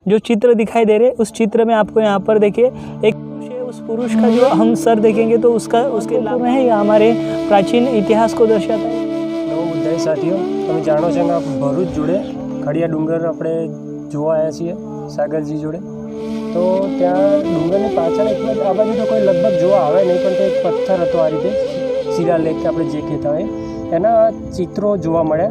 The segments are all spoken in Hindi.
जो चित्र दिखाई दे रहे हैं उस चित्र में आपको यहाँ पर देखिए एक पुरुष है। उस पुरुष का जो हम सर देखेंगे तो उसके लाभ है या हमारे प्राचीन इतिहास को दर्शाता है। नमो बुद्धाय साथियों, તમે જાણો છો કે ભરૂચ જોડે ખડિયા ડુંગર આપણે જોવા આવ્યા છીએ સાગરજી જોડે। તો ત્યાં ડુંગરની પાછળ એક આ બાજુ તો કોઈ લગભગ જોવા આવે નહીં, પણ તે એક પથ્થર હતો આ રીતે શિલાલેખ આપણે જે કહેતા હોય એના ચિત્રો જોવા મળ્યા।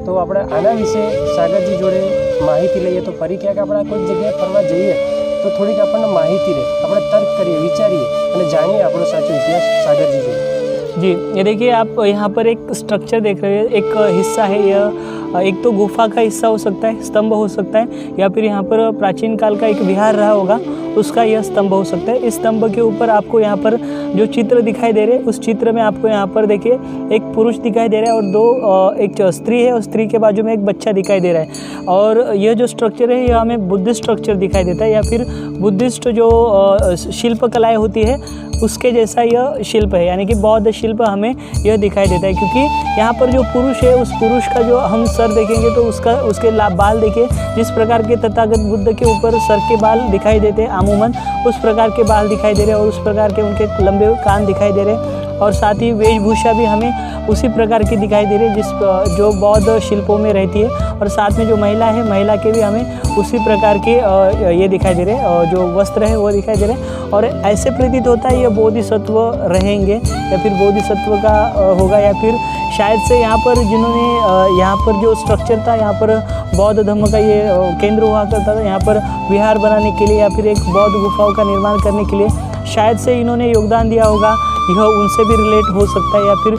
તો આપણે આના વિશે સાગરજી જોડે માહિતી લઈએ। તો ફરી ક્યાંક આપણે કોઈ જગ્યાએ ફરવા જઈએ તો થોડીક આપણને માહિતી રહે, આપણે તર્ક કરીએ, વિચારીએ અને જાણીએ આપણો સાચો ઇતિહાસ સાગરજી જોડે। जी, ये देखिए आप यहाँ पर एक स्ट्रक्चर देख रहे हैं, एक हिस्सा है। यह एक तो गुफा का हिस्सा हो सकता है, स्तंभ हो सकता है, या फिर यहाँ पर प्राचीन काल का एक विहार रहा होगा उसका यह स्तंभ हो सकता है। इस स्तंभ के ऊपर आपको यहाँ पर जो चित्र दिखाई दे रहे हैं उस चित्र में आपको यहाँ पर देखिए एक पुरुष दिखाई दे रहा है और दो एक स्त्री है और स्त्री के बाजू में एक बच्चा दिखाई दे रहा है। और यह जो स्ट्रक्चर है यह हमें बुद्धिस्ट स्ट्रक्चर दिखाई देता है, या फिर बुद्धिस्ट जो शिल्प कलाएँ होती है उसके जैसा यह शिल्प है, यानी कि बौद्ध शिल्प हमें यह दिखाई देता है। क्योंकि यहाँ पर जो पुरुष है उस पुरुष का जो हम सर देखेंगे तो उसके बाल देखिए, जिस प्रकार के तथागत बुद्ध के ऊपर सर के बाल दिखाई देते हैं अमूमन उस प्रकार के बाल दिखाई दे रहे हैं और उस प्रकार के उनके लंबे कान दिखाई दे रहे हैं। और साथ ही वेशभूषा भी हमें उसी प्रकार की दिखाई दे रही है जो बौद्ध शिल्पों में रहती है। और साथ में जो महिला है, महिला के भी हमें उसी प्रकार के ये दिखाई दे रहे हैं और जो वस्त्र है वो दिखाई दे रहे हैं। और ऐसे प्रतीत होता है ये बोधिसत्व रहेंगे या फिर बोधिसत्व का होगा, या फिर शायद से यहाँ पर जिन्होंने यहाँ पर जो स्ट्रक्चर था, यहाँ पर बौद्ध धर्म का ये केंद्र हुआ करता था, यहाँ पर विहार बनाने के लिए या फिर एक बौद्ध गुफाओं का निर्माण करने के लिए शायद से इन्होंने योगदान दिया होगा। यह उनसे भी रिलेट हो सकता है या फिर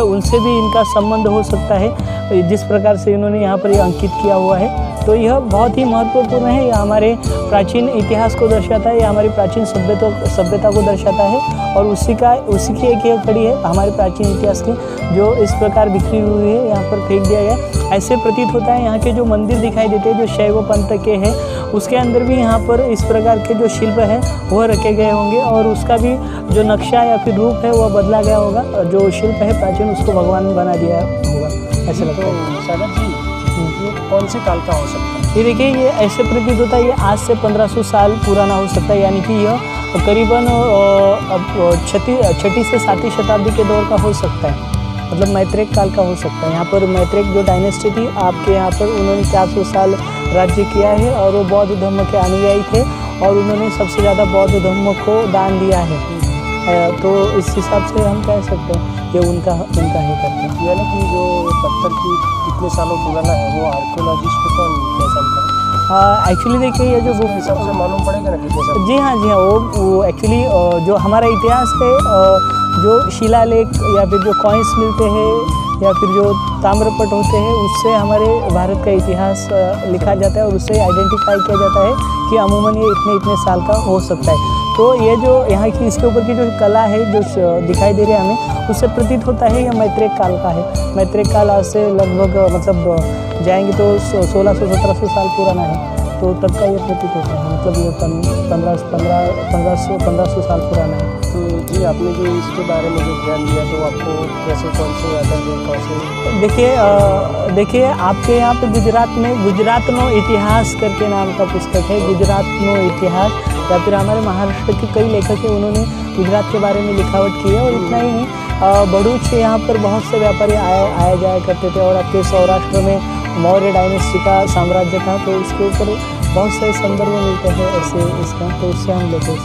उनसे भी इनका संबंध हो सकता है, जिस प्रकार से इन्होंने यहाँ पर यह अंकित किया हुआ है। तो यह बहुत ही महत्वपूर्ण है, यह हमारे प्राचीन इतिहास को दर्शाता है, यह हमारी प्राचीन सभ्यता को दर्शाता है। और उसी की एक यह कड़ी है हमारे प्राचीन इतिहास की, जो इस प्रकार बिखरी हुई है यहाँ पर फेंक दिया गया। ऐसे प्रतीत होता है यहाँ के जो मंदिर दिखाई देते हैं जो शैव पंथ के हैं उसके अंदर भी यहाँ पर इस प्रकार के जो शिल्प है वह रखे गए होंगे और उसका भी जो नक्शा या फिर रूप है वह बदला गया होगा। जो शिल्प है प्राचीन उसको भगवान बना दिया होगा, ऐसे लगता है। सागर जी, ये कौन से काल का हो सकता है? ये देखिए, ये ऐसे प्रतीत होता है ये आज से 1500 साल पुराना हो सकता है, यानी कि यह करीबन 6वीं से 7वीं शताब्दी के दौर का हो सकता है, मतलब मैत्रेक काल का हो सकता है। यहाँ पर मैत्रेक जो डायनेस्टी थी आपके यहाँ पर उन्होंने 400 साल राज्य किया है और वो बौद्ध धर्म के अनुयायी थे और उन्होंने सबसे ज़्यादा बौद्ध धर्म को दान दिया है। तो इस हिसाब से हम कह सकते हैं ये उनका ही करते हैं। यानी कि जो पत्थर की कितने सालों पुराना है वो आर्कियोलॉजिस्ट को पहचान करें। एक्चुअली देखिए ये जो हिसाब से मालूम पड़ेगा ना कितने साल। जी हाँ, वो एक्चुअली जो हमारा इतिहास है जो शिलालेख या फिर जो कॉइन्स मिलते हैं या फिर जो ताम्रपट होते हैं उससे हमारे भारत का इतिहास लिखा जाता है और उससे आइडेंटिफाई किया जाता है कि अमूमन ये इतने साल का हो सकता है। तो ये जो यहाँ की इसके ऊपर की जो कला है जो दिखाई दे रही है हमें उससे प्रतीत होता है यह मैत्रेक काल का है। मैत्रेक काल आज से लगभग मतलब जाएंगे तो 1600-1700 साल पुराना है, तो तब का ये प्रतीत होता है, मतलब ये 1500 साल पुराना है। तो जी आपने जो इसके बारे में जो ज्ञान दिया तो आपको कैसे कौन से देखिए आपके यहाँ पे गुजरात नो इतिहास करके नाम का पुस्तक है, गुजरात नो इतिहास, या फिर हमारे महाराष्ट्र के कई लेखक हैं उन्होंने गुजरात के बारे में लिखावट की है। और इतना ही नहीं, भरूच यहाँ पर बहुत से व्यापारी आया जाया करते थे और आपके सौराष्ट्र में मौर्य डायनेस्टी का साम्राज्य था, तो इसके ऊपर बहुत से संदर्भ मिलते हैं ऐसे इसका, तो उससे हम लेते हैं।